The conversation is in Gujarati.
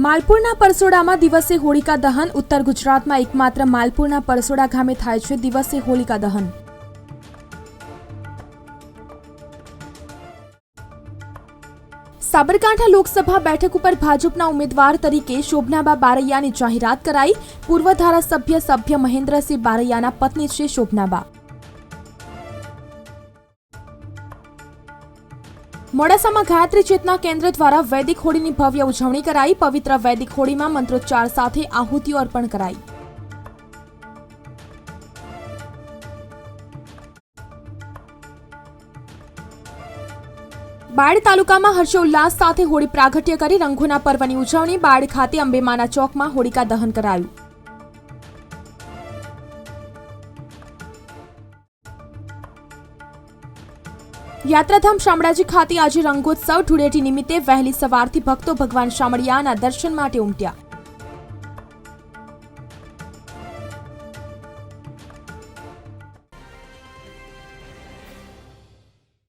માલપુરના પરસોડામાં દિવસે હોળિકા દહન. ઉત્તર ગુજરાતમાં એકમાત્ર માલપુરના પરસોડા ગામે થાય છે દિવસે હોળિકા દહન. સાબરકાંઠા લોકસભા બેઠક ઉપર ભાજપના ઉમેદવાર તરીકે શોભનાબા બારૈયાની જાહેરાત કરાઈ. પૂર્વ ધારાસભ્ય સભ્ય મહેન્દ્રસિંહ બારૈયાના પત્ની છે શોભનાબા. મોડાસામાં ગાયત્રી ચેતના કેન્દ્ર દ્વારા વૈદિક હોળીની ભવ્ય ઉજવણી કરાઈ. પવિત્ર વૈદિક હોળીમાં મંત્રોચ્ચાર સાથે આહુતિઓ અર્પણ કરાઈ. બાળ તાલુકામાં હર્ષોલ્લાસ સાથે હોળી પ્રાગટ્ય કરી રંગોના પર્વની ઉજવણી. બાળ ખાતે અંબેમાના ચોકમાં હોળિકા દહન કરાયું. યાત્રાધામ શામળાજી ખાતે આજે રંગોત્સવ. ધૂળેટી નિમિત્તે વહેલી સવારથી ભક્તો ભગવાન શામળિયાના દર્શન માટે ઉમટ્યા.